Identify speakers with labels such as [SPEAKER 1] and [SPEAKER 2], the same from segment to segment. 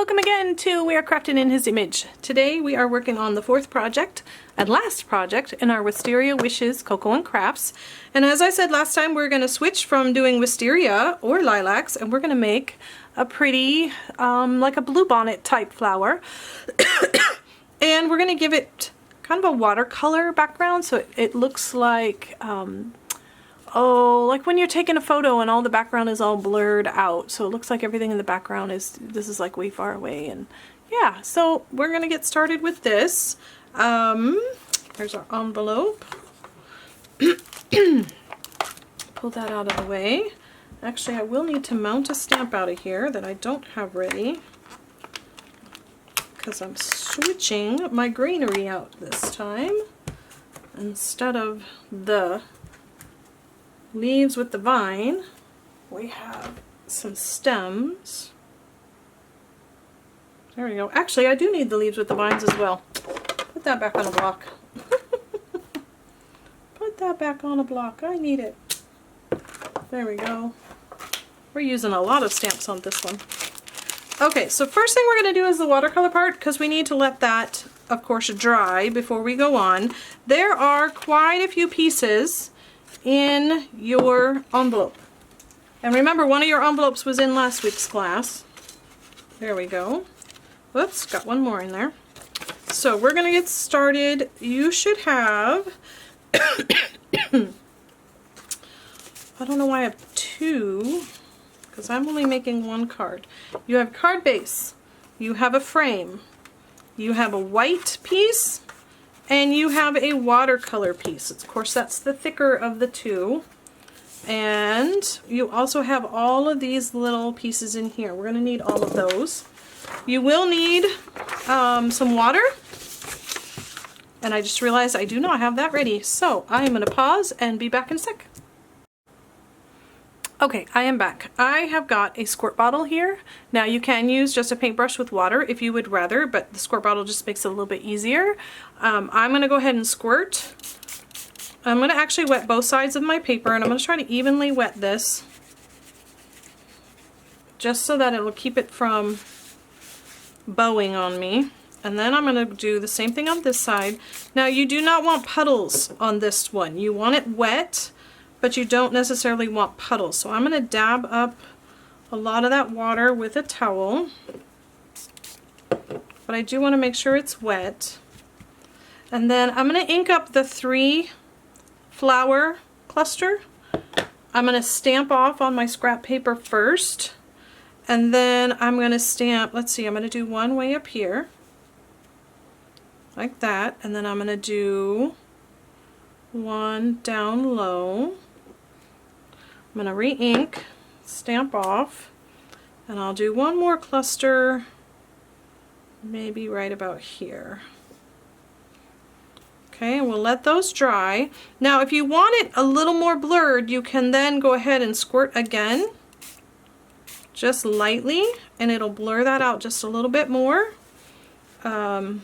[SPEAKER 1] welcome again to We Are Crafted in His Image. Today we are working on the fourth project and last project in our Wisteria Wishes Coco and Crafts. And as I said last time, we're going to switch from doing wisteria or lilacs and we're going to make a pretty, like a bluebonnet type flower. And we're going to give it kind of a watercolor background so it looks like, like when you're taking a photo and all the background is all blurred out. So it looks like everything in the background this is like way far away. And yeah, so we're gonna get started with this. There's our envelope. Pull that out of the way. Actually, I will need to mount a stamp out of here that I don't have ready, because I'm switching my greenery out this time. Instead of the leaves with the vine, we have some stems. There we go. Actually, I do need the leaves with the vines as well. Put that back on a block. Put that back on a block. I need it. There we go. We're using a lot of stamps on this one. Okay, so first thing we're going to do is the watercolor part, because we need to let that, of course, dry before we go on. There are quite a few pieces in your envelope. And remember, one of your envelopes was in last week's class. There we go. Whoops, got one more in there. So we're going to get started. You should have, I don't know why I have two, because I'm only making one card. You have card base, you have a frame, you have a white piece, and you have a watercolor piece. Of course, that's the thicker of the two. And you also have all of these little pieces in here. We're going to need all of those. You will need some water. And I just realized I do not have that ready. So I am going to pause and be back in a sec. Okay, I am back. I have got a squirt bottle here. Now you can use just a paintbrush with water if you would rather, but the squirt bottle just makes it a little bit easier. I'm going to go ahead and squirt. I'm going to actually wet both sides of my paper, and I'm going to try to evenly wet this just so that it will keep it from bowing on me. And then I'm going to do the same thing on this side. Now you do not want puddles on this one. You want it wet, but you don't necessarily want puddles. So I'm going to dab up a lot of that water with a towel. But I do want to make sure it's wet. And then I'm going to ink up the 3 flower cluster. I'm going to stamp off on my scrap paper first. And then I'm going to stamp, let's see, I'm going to do one way up here. Like that. And then I'm going to do one down low. I'm going to re-ink, stamp off, and I'll do one more cluster, maybe right about here. Okay, and we'll let those dry. Now if you want it a little more blurred, you can then go ahead and squirt again, just lightly, and it'll blur that out just a little bit more. I'm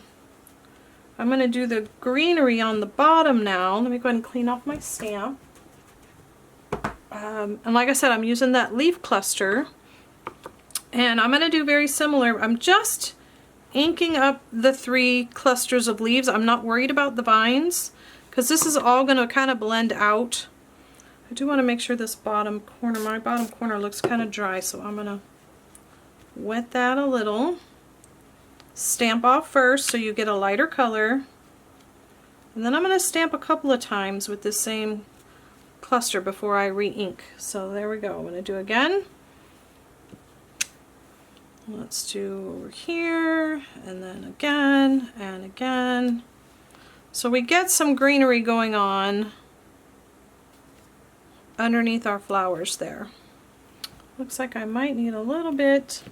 [SPEAKER 1] going to do the greenery on the bottom now. Let me go ahead and clean off my stamp. And like I said, I'm using that leaf cluster, and I'm going to do very similar. I'm just inking up the 3 clusters of leaves. I'm not worried about the vines because this is all going to kind of blend out. I do want to make sure this bottom corner, my bottom corner, looks kind of dry, so I'm going to wet that a little. Stamp off first so you get a lighter color, and then I'm going to stamp a couple of times with the same cluster before I re-ink. So there we go. I'm going to do again. Let's do over here, and then again and again. So we get some greenery going on underneath our flowers there. Looks like I might need a little bit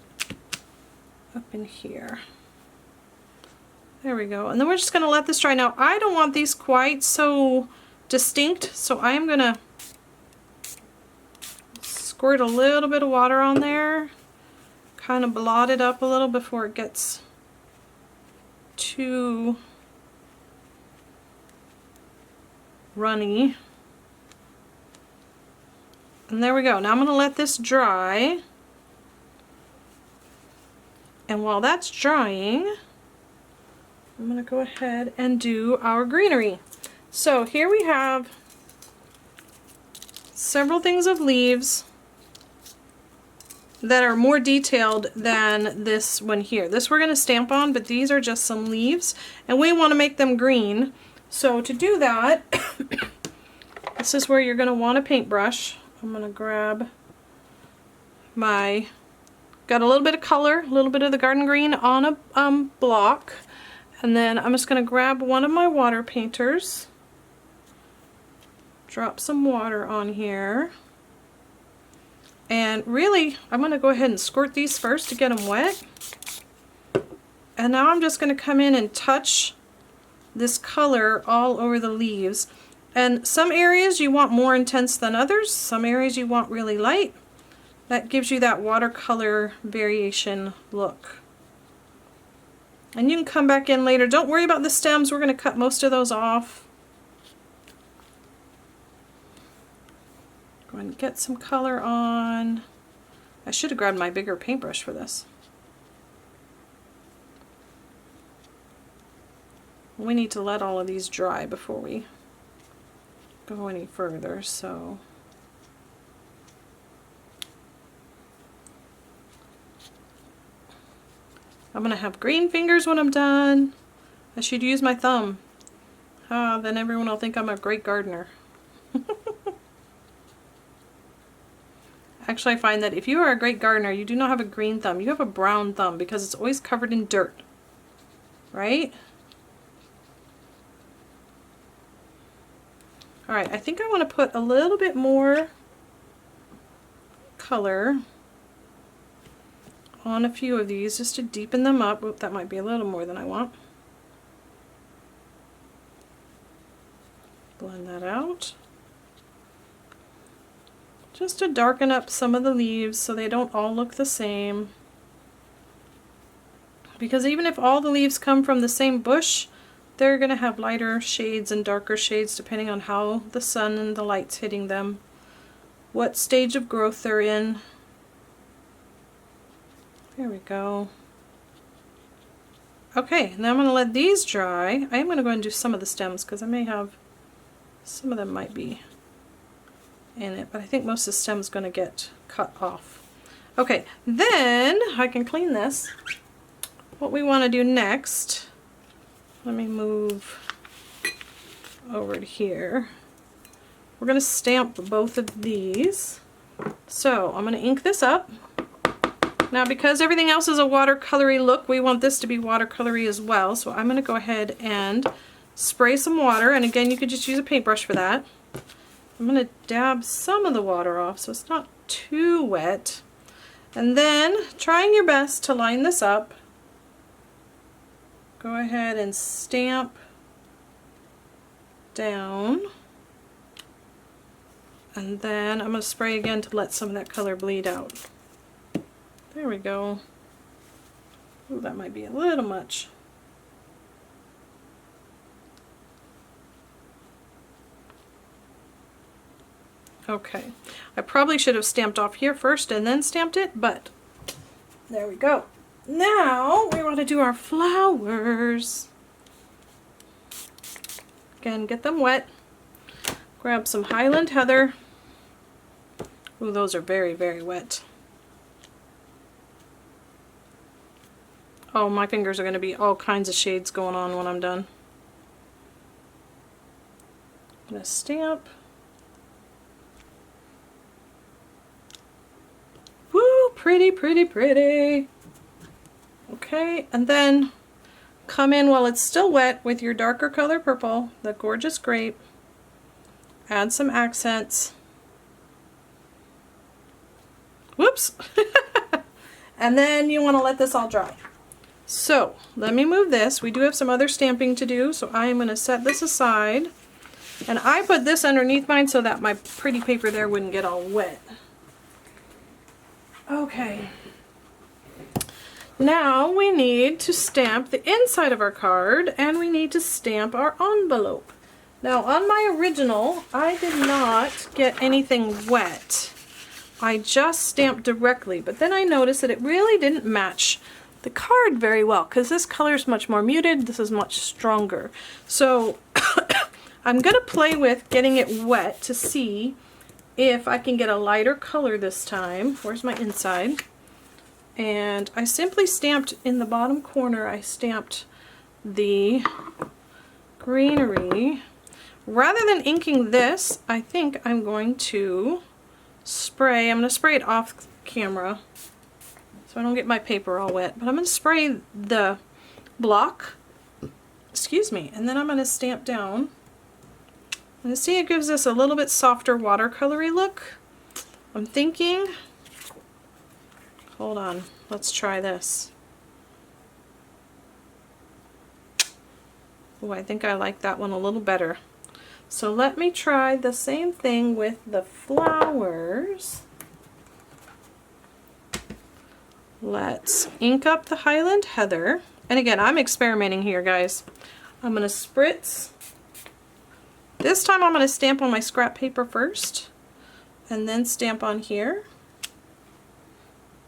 [SPEAKER 1] up in here. There we go. And then we're just going to let this dry. Now I don't want these quite so distinct, so I am going to squirt a little bit of water on there, kind of blot it up a little before it gets too runny. And there we go. Now I'm going to let this dry. And while that's drying, I'm going to go ahead and do our greenery. So here we have several things of leaves that are more detailed than this one here. This we're going to stamp on, but these are just some leaves, and we want to make them green. So to do that, this is where you're going to want a paintbrush. I'm going to grab my, got a little bit of color, a little bit of the garden green on a block, and then I'm just going to grab one of my water painters, drop some water on here. And really, I'm going to go ahead and squirt these first to get them wet. And now I'm just going to come in and touch this color all over the leaves. And some areas you want more intense than others. Some areas you want really light. That gives you that watercolor variation look. And you can come back in later. Don't worry about the stems. We're going to cut most of those off. Go ahead and get some color on. I should have grabbed my bigger paintbrush for this. We need to let all of these dry before we go any further, so I'm going to have green fingers when I'm done. I should use my thumb. Then everyone will think I'm a great gardener. Actually, I find that if you are a great gardener, you do not have a green thumb. You have a brown thumb because it's always covered in dirt, right? All right, I think I want to put a little bit more color on a few of these just to deepen them up. Oop, that might be a little more than I want. Blend that out. Just to darken up some of the leaves so they don't all look the same. Because even if all the leaves come from the same bush, they're going to have lighter shades and darker shades depending on how the sun and the light's hitting them, what stage of growth they're in. There we go. Okay, now I'm going to let these dry. I am going to go and do some of the stems because I may have, some of them might be in it, but I think most of the stem is going to get cut off. Okay, then I can clean this. What we want to do next, let me move over to here. We're going to stamp both of these. So I'm going to ink this up. Now because everything else is a watercolory look, we want this to be watercolory as well. So I'm going to go ahead and spray some water, and again you could just use a paintbrush for that. I'm going to dab some of the water off so it's not too wet. And then, trying your best to line this up, go ahead and stamp down. And then I'm going to spray again to let some of that color bleed out. There we go. Ooh, that might be a little much. Okay, I probably should have stamped off here first and then stamped it, but there we go. Now we want to do our flowers. Again, get them wet. Grab some Highland Heather. Ooh, those are very, very wet. Oh, my fingers are going to be all kinds of shades going on when I'm done. I'm going to stamp. Woo, pretty, pretty, pretty. Okay, and then come in while it's still wet with your darker color purple, the Gorgeous Grape. Add some accents. Whoops! And then you want to let this all dry. So, let me move this. We do have some other stamping to do, so I am going to set this aside. And I put this underneath mine so that my pretty paper there wouldn't get all wet. Okay. Now we need to stamp the inside of our card, and we need to stamp our envelope. Now on my original, I did not get anything wet. I just stamped directly, but then I noticed that it really didn't match the card very well, because this color is much more muted, this is much stronger. So I'm going to play with getting it wet to see if I can get a lighter color this time. Where's my inside? And I simply stamped in the bottom corner, I stamped the greenery. Rather than inking this, I think I'm going to spray. I'm going to spray it off camera so I don't get my paper all wet. But I'm going to spray the block, excuse me, and then I'm going to stamp down. And see, it gives us a little bit softer watercolory look. I'm thinking, hold on, let's try this. Oh, I think I like that one a little better. So let me try the same thing with the flowers. Let's ink up the Highland Heather. And again, I'm experimenting here, guys. I'm going to spritz. This time I'm going to stamp on my scrap paper first, and then stamp on here.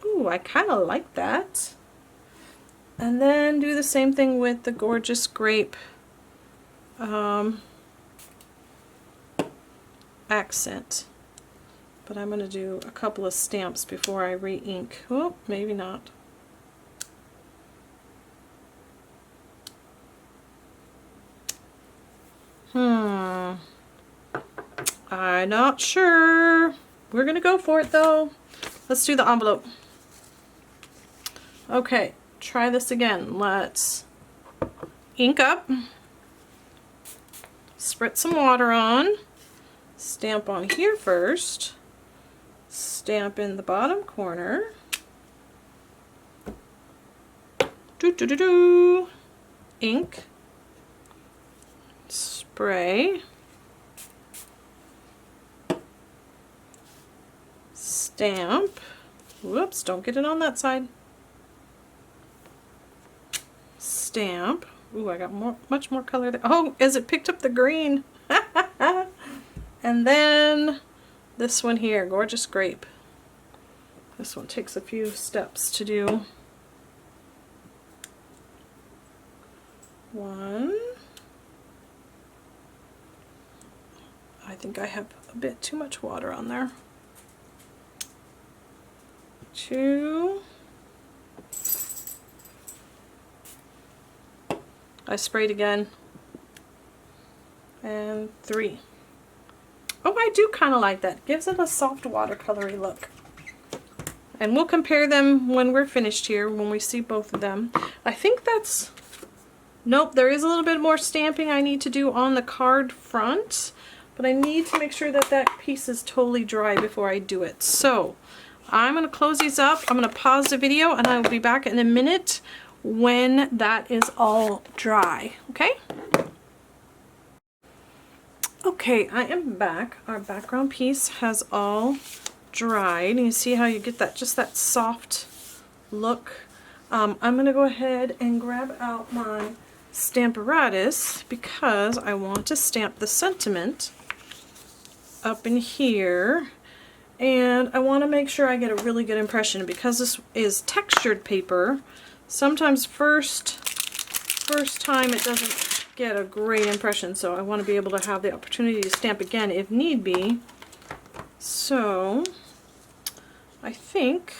[SPEAKER 1] Ooh, I kind of like that. And then do the same thing with the Gorgeous Grape accent. But I'm going to do a couple of stamps before I re-ink. Oh, maybe not. I'm not sure. We're going to go for it though. Let's do the envelope. Okay, try this again. Let's ink up, spritz some water on, stamp on here first, stamp in the bottom corner, ink, spray, stamp, whoops, don't get it on that side, stamp. Ooh, I got much more color there. Oh, as it picked up the green. And then this one here, Gorgeous Grape. This one takes a few steps to do. One. I think I have a bit too much water on there. Two. I sprayed again. And three. Oh, I do kind of like that. Gives it a soft watercolory look. And we'll compare them when we're finished here, when we see both of them. I think that's... Nope, there is a little bit more stamping I need to do on the card front. But I need to make sure that that piece is totally dry before I do it. So, I'm going to close these up. I'm going to pause the video and I will be back in a minute when that is all dry. Okay? Okay, I am back. Our background piece has all dried. You see how you get that, just that soft look. I'm going to go ahead and grab out my Stamparatus because I want to stamp the sentiment up in here. And I want to make sure I get a really good impression because this is textured paper. Sometimes first time it doesn't get a great impression, so I want to be able to have the opportunity to stamp again if need be. So I think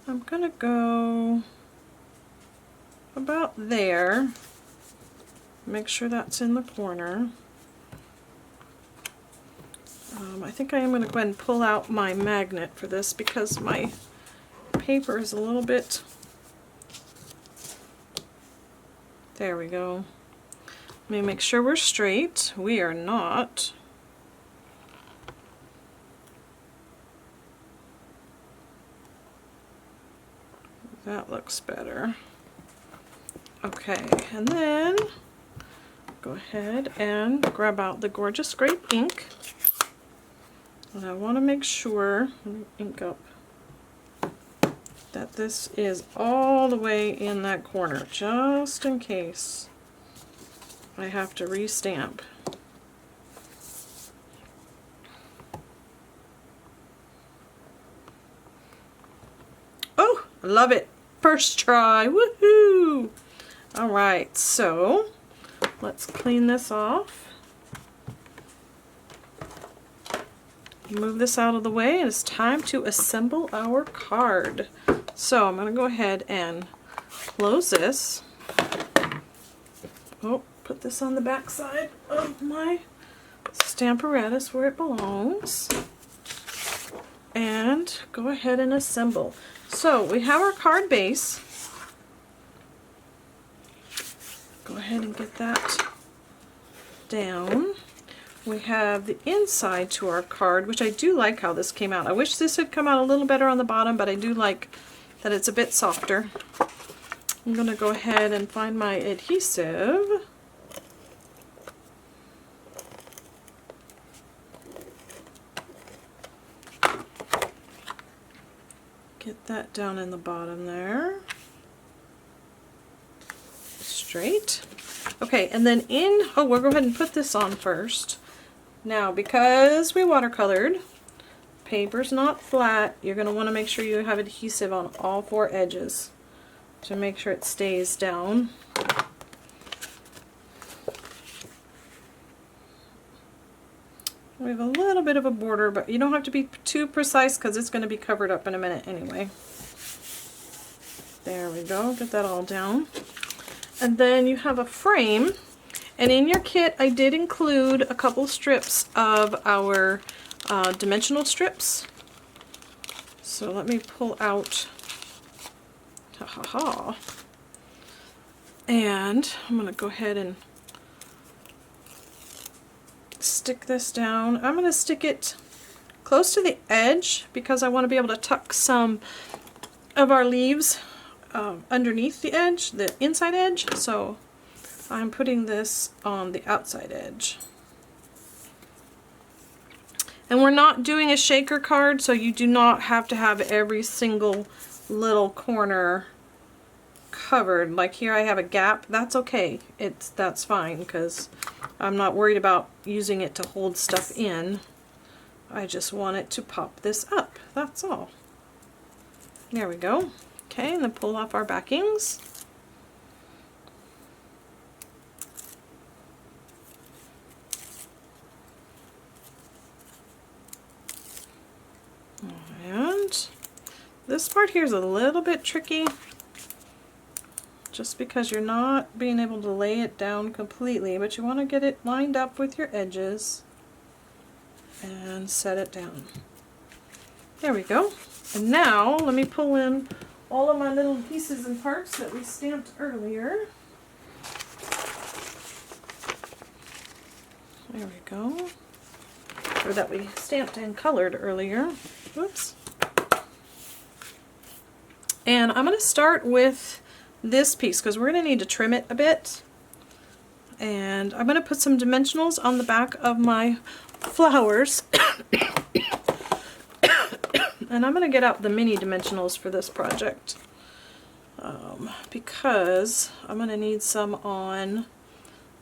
[SPEAKER 1] I'm gonna go about there. Make sure that's in the corner. I think I am going to go ahead and pull out my magnet for this because my paper is a little bit... There we go. Let me make sure we're straight. We are not. That looks better. Okay, and then go ahead and grab out the Gorgeous Grape ink. And I want to make sure, let me ink up, that this is all the way in that corner, just in case I have to re-stamp. Oh, I love it. First try, woohoo! All right, so let's clean this off. Move this out of the way, and it's time to assemble our card. So I'm gonna go ahead and close this. Oh, put this on the back side of my Stamparatus where it belongs. And go ahead and assemble. So we have our card base. Go ahead and get that down. We have the inside to our card, which I do like how this came out. I wish this had come out a little better on the bottom, but I do like that it's a bit softer. I'm going to go ahead and find my adhesive. Get that down in the bottom there. Straight. Okay, and then we'll go ahead and put this on first. Now, because we watercolored, paper's not flat, you're going to want to make sure you have adhesive on all 4 edges to make sure it stays down. We have a little bit of a border, but you don't have to be too precise because it's going to be covered up in a minute anyway. There we go, get that all down. And then you have a frame, and in your kit I did include a couple strips of our dimensional strips. So let me pull out, and I'm going to go ahead and stick this down. I'm going to stick it close to the edge because I want to be able to tuck some of our leaves underneath the edge, the inside edge, so I'm putting this on the outside edge. And we're not doing a shaker card, so you do not have to have every single little corner covered. Like here I have a gap, that's okay. That's fine because I'm not worried about using it to hold stuff in. I just want it to pop this up, that's all. There we go. Okay, and then pull off our backings. And this part here is a little bit tricky just because you're not being able to lay it down completely, but you want to get it lined up with your edges and set it down. There we go. And now let me pull in all of my little pieces and parts that we stamped earlier. There we go. Or that we stamped and colored earlier. Whoops. And I'm going to start with this piece because we're going to need to trim it a bit. And I'm going to put some dimensionals on the back of my flowers. And I'm going to get out the mini dimensionals for this project because I'm going to need some on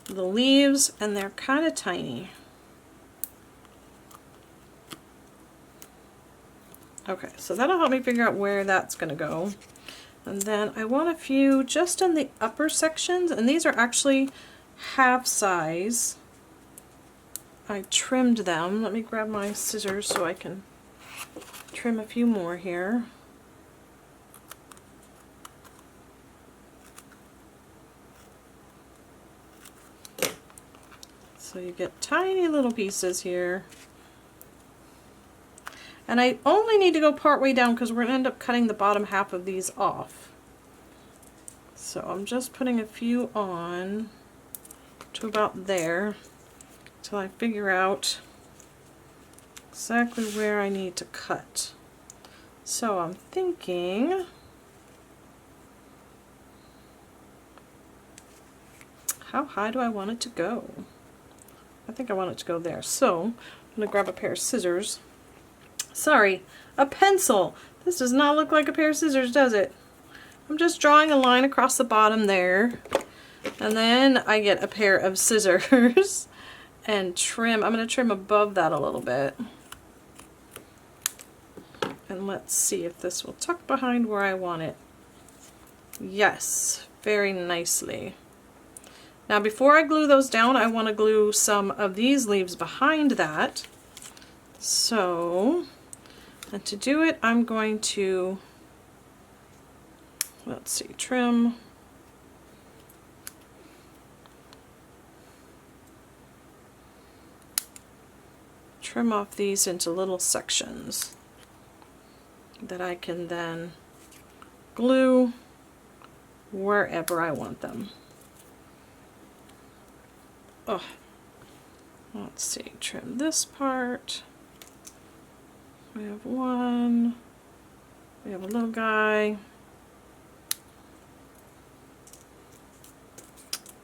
[SPEAKER 1] the leaves, and they're kind of tiny. Okay, so that'll help me figure out where that's going to go. And then I want a few just in the upper sections, and these are actually half size. I trimmed them. Let me grab my scissors so I can trim a few more here. So you get tiny little pieces here. And I only need to go part way down because we're going to end up cutting the bottom half of these off. So I'm just putting a few on to about there until I figure out exactly where I need to cut. So I'm thinking how high do I want it to go? I think I want it to go there. So I'm going to grab a pair of scissors. Sorry, a pencil. This does not look like a pair of scissors, does it? I'm just drawing a line across the bottom there. And then I get a pair of scissors and trim. I'm going to trim above that a little bit. And let's see if this will tuck behind where I want it. Yes, very nicely. Now before I glue those down, I want to glue some of these leaves behind that. So, and to do it, I'm going to, let's see, trim. Trim off these into little sections that I can then glue wherever I want them. Oh, let's see, trim this part. We have one, we have a little guy,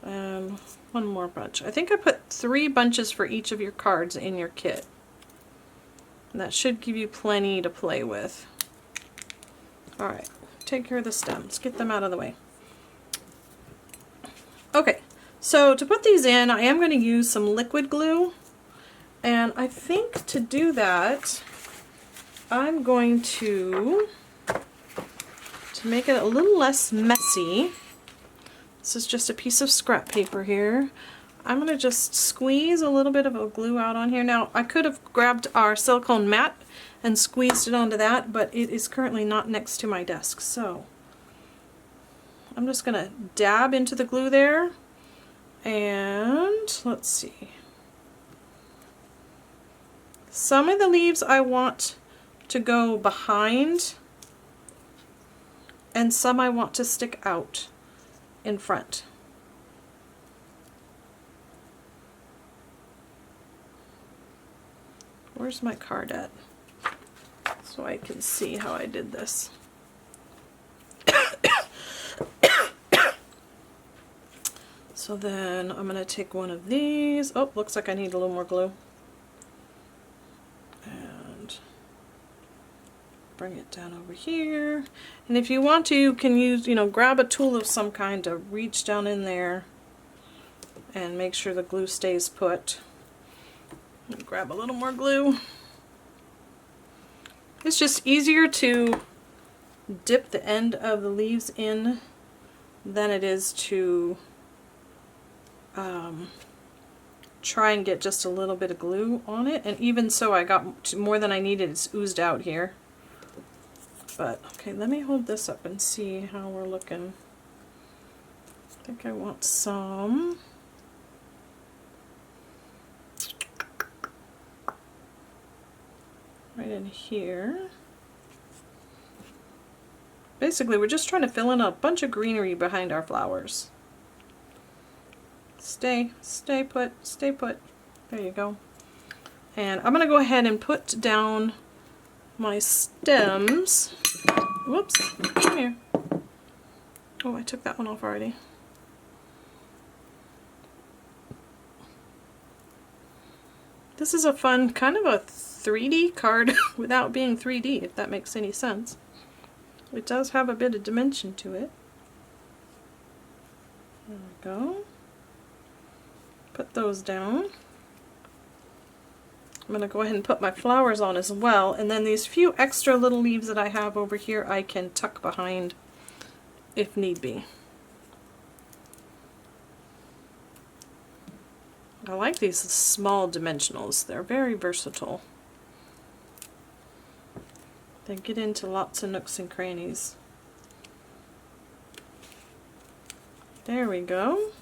[SPEAKER 1] and one more bunch. I think I put 3 bunches for each of your cards in your kit. And that should give you plenty to play with. Alright, take care of the stems. Get them out of the way. Okay, so to put these in, I am going to use some liquid glue. And I think to do that, I'm going to make it a little less messy, this is just a piece of scrap paper here. I'm going to just squeeze a little bit of a glue out on here. Now, I could have grabbed our silicone mat and squeezed it onto that, but it is currently not next to my desk. So I'm just going to dab into the glue there, and let's see. Some of the leaves I want to go behind, and some I want to stick out in front. Where's my card at? So I can see how I did this. So then I'm going to take one of these. Oh, looks like I need a little more glue. And bring it down over here. And if you want to, you can use, grab a tool of some kind to reach down in there and make sure the glue stays put. Grab a little more glue. It's just easier to dip the end of the leaves in than it is to try and get just a little bit of glue on it. And even so, I got more than I needed. It's oozed out here. But okay, let me hold this up and see how we're looking. I think I want some. Right in here. Basically, we're just trying to fill in a bunch of greenery behind our flowers. Stay put, stay put. There you go. And I'm going to go ahead and put down my stems. Whoops, come here. Oh, I took that one off already. This is a fun, kind of a 3D card without being 3D, if that makes any sense. It does have a bit of dimension to it. There we go. Put those down. I'm going to go ahead and put my flowers on as well, and then these few extra little leaves that I have over here I can tuck behind if need be. I like these small dimensionals. They're very versatile. They get into lots of nooks and crannies. There we go.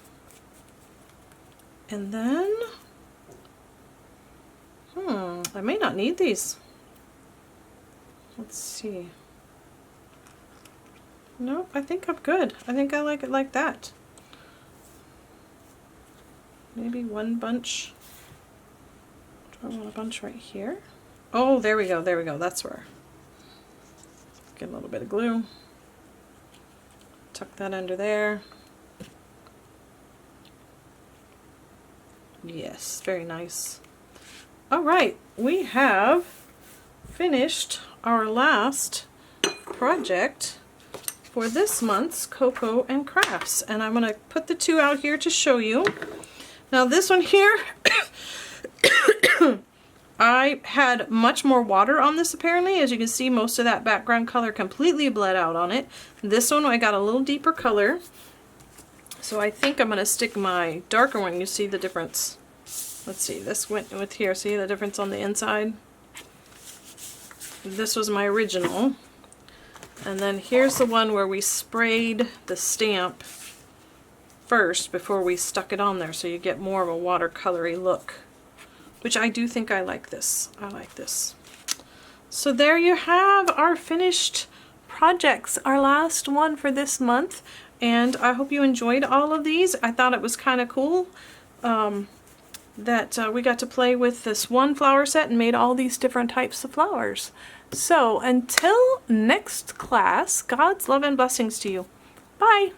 [SPEAKER 1] And then, I may not need these. Let's see. Nope, I think I'm good. I think I like it like that. Maybe one bunch. Do I want a bunch right here? Oh, there we go, there we go. That's where. Get a little bit of glue. Tuck that under there. Yes, very nice. Alright, we have finished our last project for this month's Coco and Crafts. And I'm going to put the two out here to show you. Now this one here I had much more water on this apparently. As you can see, most of that background color completely bled out on it. This one I got a little deeper color. So I think I'm going to stick my darker one. You see the difference. Let's see, this went with here. See the difference on the inside? This was my original. And then here's the one where we sprayed the stamp first before we stuck it on there, so you get more of a watercolory look. Which I do think I like this. I like this. So there you have our finished projects, our last one for this month. And I hope you enjoyed all of these. I thought it was kind of cool that we got to play with this one flower set and made all these different types of flowers. So until next class, God's love and blessings to you. Bye!